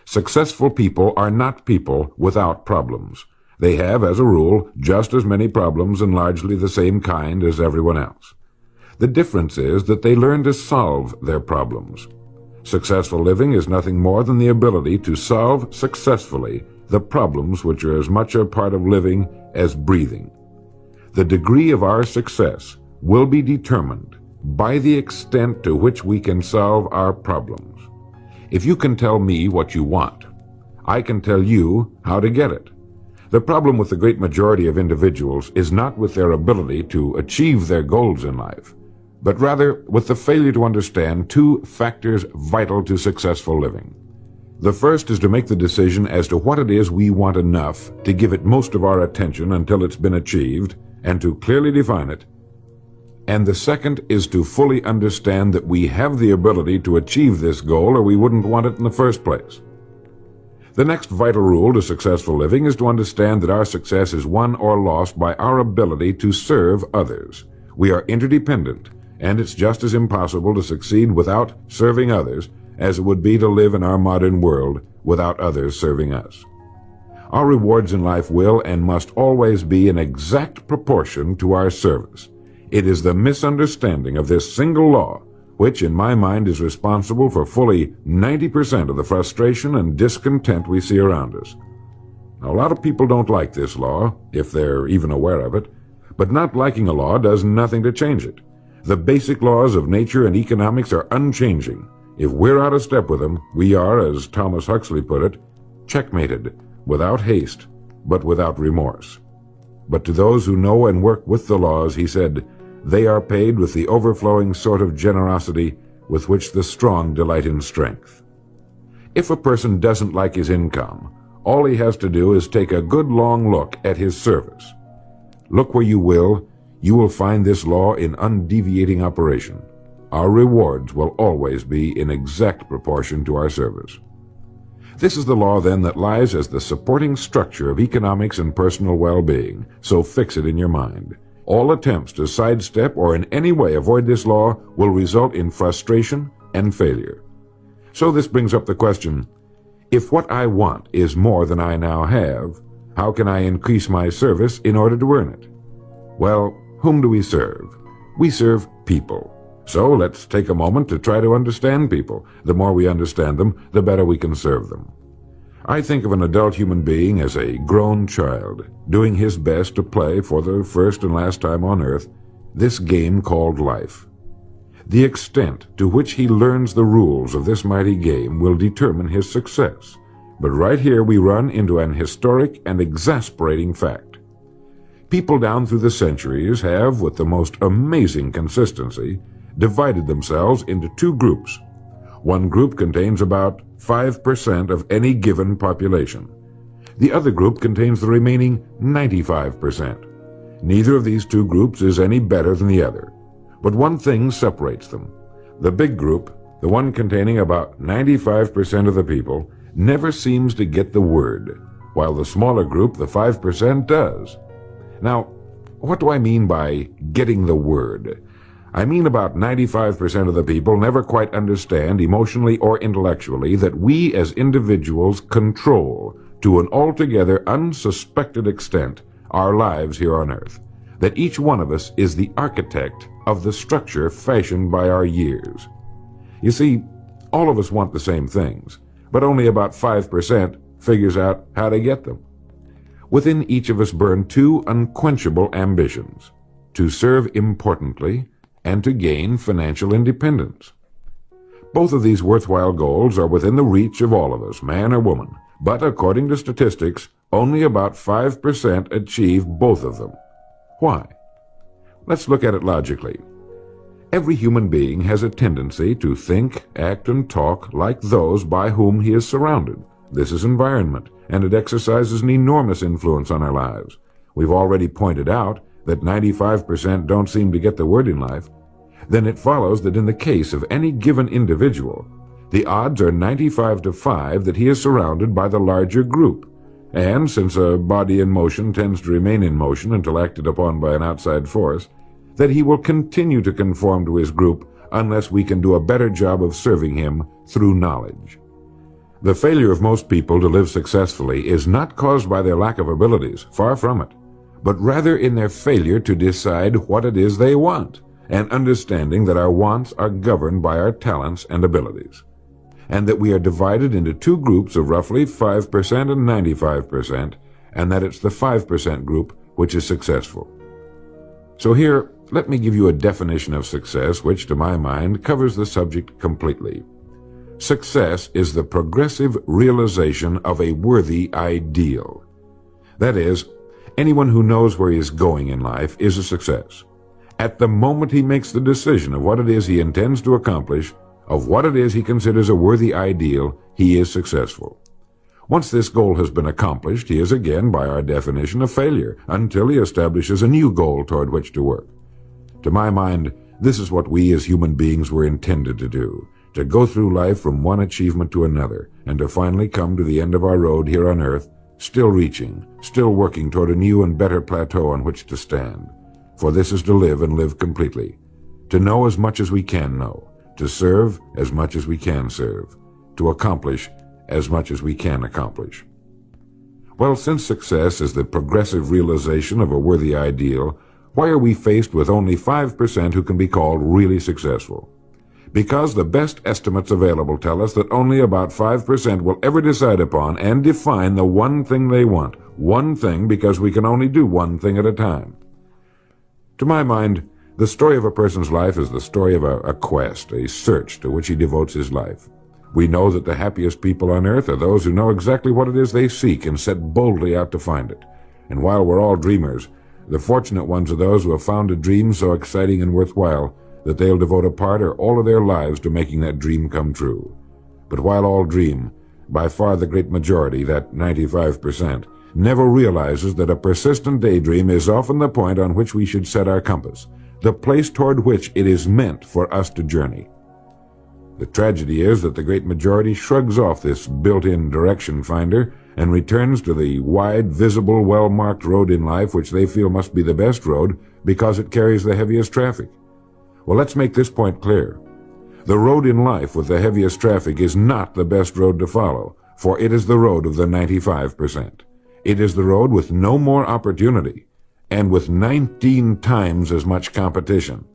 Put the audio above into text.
Successful people are not people without problems. They have, as a rule, just as many problems and largely the same kind as everyone else. The difference is that they learn to solve their problems. Successful living is nothing more than the ability to solve successfully the problems which are as much a part of living as breathing. The degree of our success will be determined by the extent to which we can solve our problems. If you can tell me what you want, I can tell you how to get it. The problem with the great majority of individuals is not with their ability to achieve their goals in life, but rather with the failure to understand two factors vital to successful living. The first is to make the decision as to what it is we want enough to give it most of our attention until it's been achieved, and to clearly define it. And the second is to fully understand that we have the ability to achieve this goal, or we wouldn't want it in the first place. The next vital rule to successful living is to understand that our success is won or lost by our ability to serve others. We are interdependent, and it's just as impossible to succeed without serving others as it would be to live in our modern world without others serving us. Our rewards in life will and must always be in exact proportion to our service. It is the misunderstanding of this single law which, in my mind, is responsible for fully 90% of the frustration and discontent we see around us. Now, a lot of people don't like this law, if they're even aware of it, but not liking a law does nothing to change it. The basic laws of nature and economics are unchanging. If we're out of step with them, we are, as Thomas Huxley put it, checkmated, without haste, but without remorse. But to those who know and work with the laws, he said, they are paid with the overflowing sort of generosity with which the strong delight in strength. If a person doesn't like his income, all he has to do is take a good long look at his service. Look where you will find this law in undeviating operation. Our rewards will always be in exact proportion to our service. This is the law, then, that lies as the supporting structure of economics and personal well-being, so fix it in your mind. All attempts to sidestep or in any way avoid this law will result in frustration and failure. So this brings up the question, if what I want is more than I now have, how can I increase my service in order to earn it? Well, whom do we serve? We serve people. So let's take a moment to try to understand people. The more we understand them, the better we can serve them. I think of an adult human being as a grown child, doing his best to play for the first and last time on earth this game called life. The extent to which he learns the rules of this mighty game will determine his success. But right here we run into an historic and exasperating fact. People down through the centuries have, with the most amazing consistency, divided themselves into two groups. One group contains about 5% of any given population. The other group contains the remaining 95%. Neither of these two groups is any better than the other. But one thing separates them. The big group, the one containing about 95% of the people, never seems to get the word, while the smaller group, the 5%, does. Now, what do I mean by getting the word? I mean about 95% of the people never quite understand, emotionally or intellectually, that we as individuals control, to an altogether unsuspected extent, our lives here on earth. That each one of us is the architect of the structure fashioned by our years. You see, all of us want the same things, but only about 5% figures out how to get them. Within each of us burn two unquenchable ambitions: to serve importantly and to gain financial independence. Both of these worthwhile goals are within the reach of all of us, man or woman, but according to statistics, only about 5% achieve both of them. Why? Let's look at it logically. Every human being has a tendency to think, act, and talk like those by whom he is surrounded. This is environment, and it exercises an enormous influence on our lives. We've already pointed out that 95% don't seem to get the word in life. Then it follows that in the case of any given individual, the odds are 95 to 5 that he is surrounded by the larger group. And since a body in motion tends to remain in motion until acted upon by an outside force, that he will continue to conform to his group unless we can do a better job of serving him through knowledge. The failure of most people to live successfully is not caused by their lack of abilities, far from it, but rather in their failure to decide what it is they want, and understanding that our wants are governed by our talents and abilities, and that we are divided into two groups of roughly 5% and 95%, and that it's the 5% group which is successful. So here, let me give you a definition of success which, to my mind, covers the subject completely. Success is the progressive realization of a worthy ideal. That is, anyone who knows where he is going in life is a success. At the moment he makes the decision of what it is he intends to accomplish, of what it is he considers a worthy ideal, he is successful. Once this goal has been accomplished, he is again, by our definition, a failure, until he establishes a new goal toward which to work. To my mind, this is what we as human beings were intended to do, to go through life from one achievement to another, and to finally come to the end of our road here on earth, still reaching, still working toward a new and better plateau on which to stand. For this is to live and live completely, to know as much as we can know, to serve as much as we can serve, to accomplish as much as we can accomplish. Well, since success is the progressive realization of a worthy ideal, why are we faced with only 5% who can be called really successful? Because the best estimates available tell us that only about 5% will ever decide upon and define the one thing they want. One thing, because we can only do one thing at a time. To my mind, the story of a person's life is the story of a quest, a search to which he devotes his life. We know that the happiest people on earth are those who know exactly what it is they seek and set boldly out to find it. And while we're all dreamers, the fortunate ones are those who have found a dream so exciting and worthwhile that they'll devote a part or all of their lives to making that dream come true. But while all dream, by far the great majority, that 95%, never realizes that a persistent daydream is often the point on which we should set our compass, the place toward which it is meant for us to journey. The tragedy is that the great majority shrugs off this built-in direction finder and returns to the wide, visible, well-marked road in life which they feel must be the best road because it carries the heaviest traffic. Well, let's make this point clear. The road in life with the heaviest traffic is not the best road to follow, for it is the road of the 95%. It is the road with no more opportunity and with 19 times as much competition.